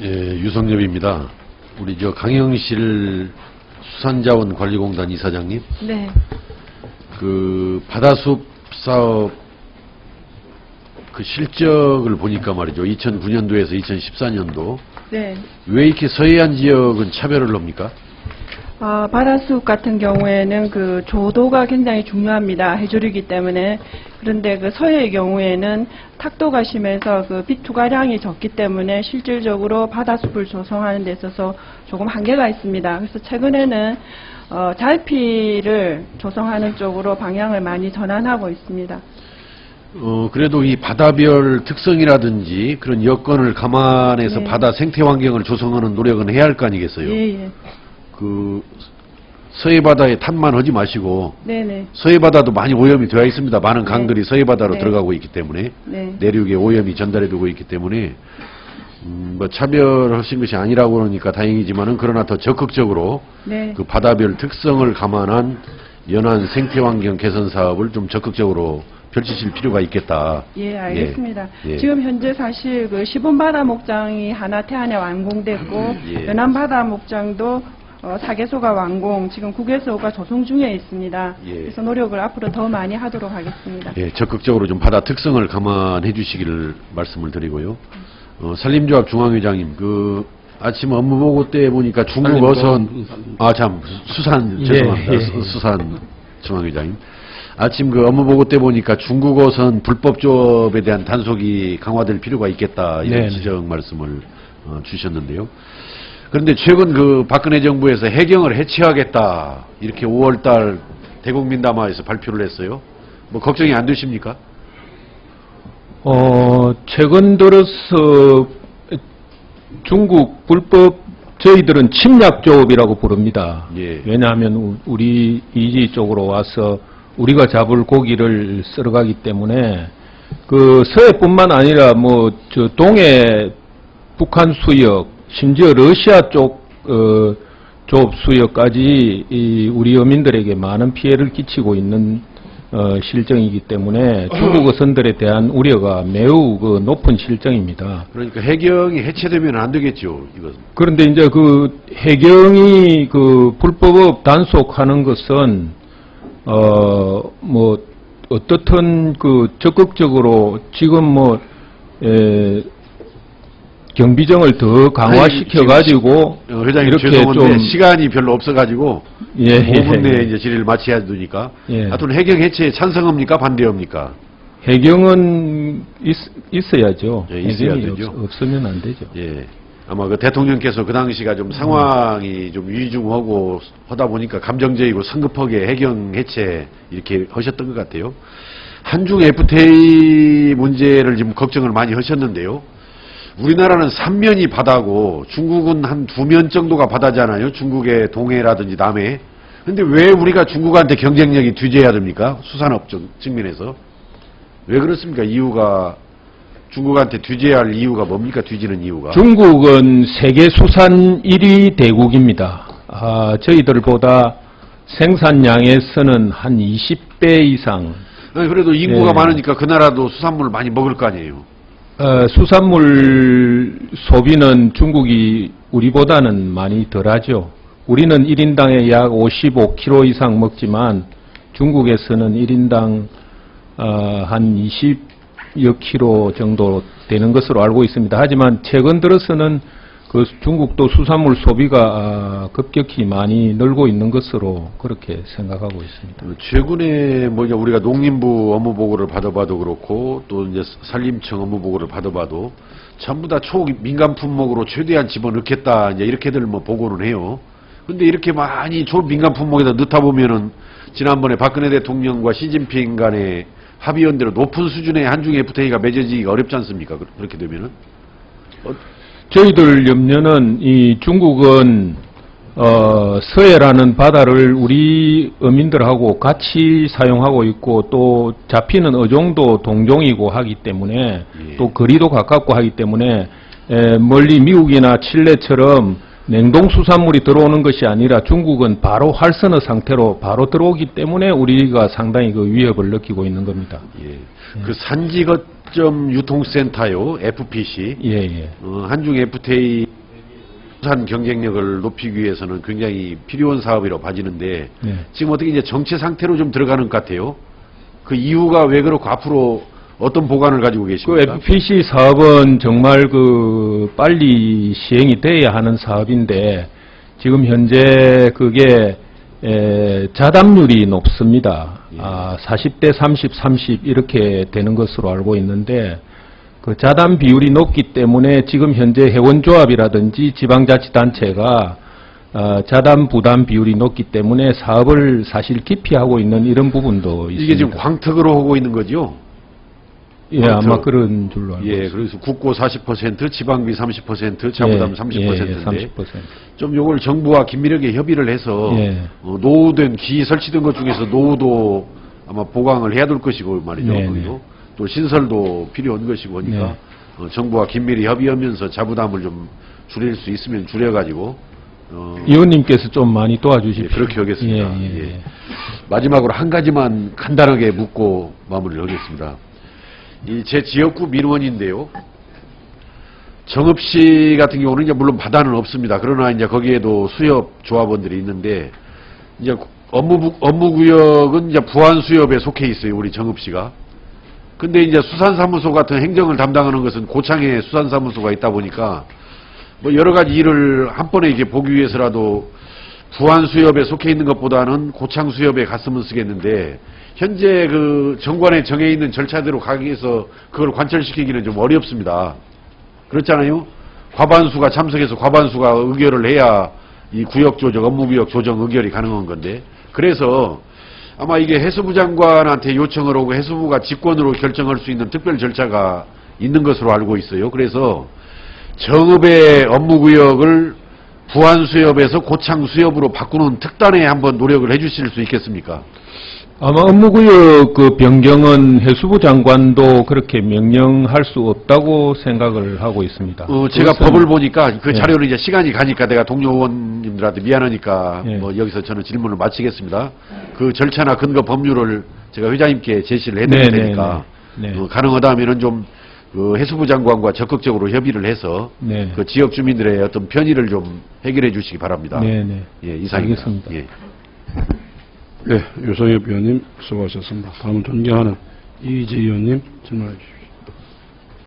예, 유성엽입니다. 우리 저 강영실 수산자원관리공단 이사장님. 네. 그 바다숲 사업 그 실적을 보니까 말이죠. 2009년도에서 2014년도. 네. 왜 이렇게 서해안 지역은 차별을 합니까? 바다숲 같은 경우에는 그 조도가 굉장히 중요합니다. 해조류이기 때문에. 그런데 그 서해의 경우에는 탁도가 심해서 그 비투과량이 적기 때문에 실질적으로 바다숲을 조성하는 데 있어서 조금 한계가 있습니다. 그래서 최근에는 잘피를 조성하는 쪽으로 방향을 많이 전환하고 있습니다. 그래도 이 바다별 특성이라든지 그런 여건을 감안해서 네. 바다 생태 환경을 조성하는 노력은 해야 할 거 아니겠어요? 예. 그 서해바다에 탐만 하지 마시고 네네. 서해바다도 많이 오염이 되어 있습니다. 많은 강들이 네. 서해바다로 네. 들어가고 있기 때문에 네. 내륙에 오염이 전달해두고 있기 때문에 뭐 차별하신 것이 아니라고 그러니까 다행이지만은 그러나 더 적극적으로 네. 그 바다별 특성을 감안한 연안 생태환경 개선 사업을 좀 적극적으로 펼치실 필요가 있겠다. 예, 알겠습니다. 예. 지금 현재 사실 그 시본바다 목장이 하나 태안에 완공됐고 예. 연안바다 목장도 4개소가 완공, 지금 9개소가 조성 중에 있습니다. 예. 그래서 노력을 앞으로 더 많이 하도록 하겠습니다. 예, 적극적으로 좀 바다 특성을 감안해 주시기를 말씀을 드리고요. 산림조합 중앙회장님, 그 아침 업무 보고 때 보니까 중국 어선, 수산, 죄송합니다. 예. 수산 중앙회장님. 아침 그 업무 보고 때 보니까 중국 어선 불법 조업에 대한 단속이 강화될 필요가 있겠다, 이런 네. 지적 말씀을 주셨는데요. 그런데 최근 그 박근혜 정부에서 해경을 해체하겠다, 이렇게 5월달 대국민담화에서 발표를 했어요. 뭐 걱정이 안 되십니까? 최근 들어서 중국 불법 저희들은 침략조업이라고 부릅니다. 예. 왜냐하면 우리 이지 쪽으로 와서 우리가 잡을 고기를 썰어가기 때문에 그 서해뿐만 아니라 뭐 저 동해 북한 수역, 심지어 러시아 쪽 조업 수역까지 우리 어민들에게 많은 피해를 끼치고 있는 실정이기 때문에 중국 어선들에 대한 우려가 매우 그 높은 실정입니다. 그러니까 해경이 해체되면 안 되겠죠, 이건. 그런데 이제 그 해경이 그 불법업 단속하는 것은 뭐 어떻든 그 적극적으로 지금 뭐 경비정을 더 강화시켜 가지고 회장님 이렇게 죄송한데 좀 시간이 별로 없어가지고 5분 내에 이제 질의를 마쳐야 되니까. 예. 하여튼 해경 해체에 찬성합니까, 반대합니까? 해경은 있어야죠. 예, 있어야 해경이 되죠. 없으면 안 되죠. 예. 아마 그 대통령께서 그 당시가 좀 상황이 좀 위중하고 하다 보니까 감정적이고 성급하게 해경 해체 이렇게 하셨던 것 같아요. 한중 FTA 문제를 지금 걱정을 많이 하셨는데요. 우리나라는 3면이 바다고 중국은 한 2면 정도가 바다잖아요. 중국의 동해라든지 남해. 근데 왜 우리가 중국한테 경쟁력이 뒤져야 됩니까? 수산업 측면에서. 왜 그렇습니까? 이유가 중국한테 뒤져야 할 이유가 뭡니까? 뒤지는 이유가. 중국은 세계 수산 1위 대국입니다. 저희들보다 생산량에서는 한 20배 이상. 아니, 그래도 인구가 예. 많으니까 그 나라도 수산물을 많이 먹을 거 아니에요. 수산물 소비는 중국이 우리보다는 많이 덜하죠. 우리는 1인당에 약 55kg 이상 먹지만 중국에서는 1인당 한 20여 kg 정도 되는 것으로 알고 있습니다. 하지만 최근 들어서는 그 중국도 수산물 소비가 급격히 많이 늘고 있는 것으로 그렇게 생각하고 있습니다. 최근에 뭐냐 우리가 농림부 업무 보고를 받아봐도 그렇고 또 이제 산림청 업무 보고를 받아봐도 전부 다 초민간 품목으로 최대한 집어넣겠다 이제 이렇게들 뭐 보고는 해요. 근데 이렇게 많이 초민간 품목에다 넣다 보면은 지난번에 박근혜 대통령과 시진핑 간의 합의원대로 높은 수준의 한중 FTA가 맺어지기가 어렵지 않습니까? 그렇게 되면은. 저희들 염려는 이 중국은 서해라는 바다를 우리 어민들하고 같이 사용하고 있고 또 잡히는 어종도 동종이고 하기 때문에 예. 또 거리도 가깝고 하기 때문에 멀리 미국이나 칠레처럼 냉동 수산물이 들어오는 것이 아니라 중국은 바로 활선어 상태로 바로 들어오기 때문에 우리가 상당히 그 위협을 느끼고 있는 겁니다. 예. 그 산지가 시점 유통센터요, FPC. 예, 예. 한중 FTA 부산 경쟁력을 높이기 위해서는 굉장히 필요한 사업이라고 봐지는데 네. 지금 어떻게 이제 정체 상태로 좀 들어가는 것 같아요. 그 이유가 왜 그렇고 앞으로 어떤 보관을 가지고 그 계십니까? FPC 사업은 정말 그 빨리 시행이 돼야 하는 사업인데 지금 현재 그게 자담률이 높습니다. 예. 40대 30, 30 이렇게 되는 것으로 알고 있는데 그 자담 비율이 높기 때문에 지금 현재 회원조합이라든지 지방자치단체가 자담 부담 비율이 높기 때문에 사업을 사실 기피하고 있는 이런 부분도 있습니다. 이게 지금 광특으로 하고 있는 거죠? 예, 아마 그런 줄로 알고 예, 있습니다. 그래서 국고 40%, 지방비 30%, 자부담 30%인데 30%. 좀 요걸 정부와 긴밀하게 협의를 해서 예. 노후된 기 설치된 것 중에서 노후도 아마 보강을 해야 될 것이고 말이죠. 네, 거기도. 네. 또 신설도 필요한 것이고 하니까 정부와 긴밀히 협의하면서 자부담을 좀 줄일 수 있으면 줄여가지고 의원님께서 좀 많이 도와주십시오. 예, 그렇게 하겠습니다. 예, 예, 예. 예. 마지막으로 한 가지만 간단하게 묻고 마무리를 하겠습니다. 이 제 지역구 민원인데요. 정읍시 같은 경우는 이제 물론 바다는 없습니다. 그러나 이제 거기에도 수협 조합원들이 있는데 이제 업무구역은 이제 부안수협에 속해 있어요. 우리 정읍시가. 근데 이제 수산사무소 같은 행정을 담당하는 것은 고창에 수산사무소가 있다 보니까 뭐 여러 가지 일을 한 번에 이렇게 보기 위해서라도 부안수협에 속해 있는 것보다는 고창수협에 갔으면 쓰겠는데 현재 그 정관에 정해 있는 절차대로 가기 위해서 그걸 관철시키기는 좀 어렵습니다. 그렇잖아요? 과반수가 참석해서 과반수가 의결을 해야 이 구역 조정, 업무구역 조정 의결이 가능한 건데 그래서 아마 이게 해수부 장관한테 요청을 하고 해수부가 직권으로 결정할 수 있는 특별 절차가 있는 것으로 알고 있어요. 그래서 정읍의 업무구역을 부안수협에서 고창수협으로 바꾸는 특단에 한번 노력을 해주실 수 있겠습니까? 아마 업무구역 그 변경은 해수부 장관도 그렇게 명령할 수 없다고 생각을 하고 있습니다. 제가 그것은- 법을 보니까 그 예. 자료를 이제 시간이 가니까 내가 동료 의원님들한테 미안하니까 예. 뭐 여기서 저는 질문을 마치겠습니다. 그 절차나 근거 법률을 제가 회장님께 제시를 해드릴 네, 테니까 네, 네. 가능하다면은 좀 그 해수부 장관과 적극적으로 협의를 해서 네. 그 지역 주민들의 어떤 편의를 좀 해결해 주시기 바랍니다. 네, 네. 예, 이상입니다. 알겠습니다. 예. 네, 유성엽 의원님 수고하셨습니다. 다음은 존경하는 이지 의원님 질문해 주십시오.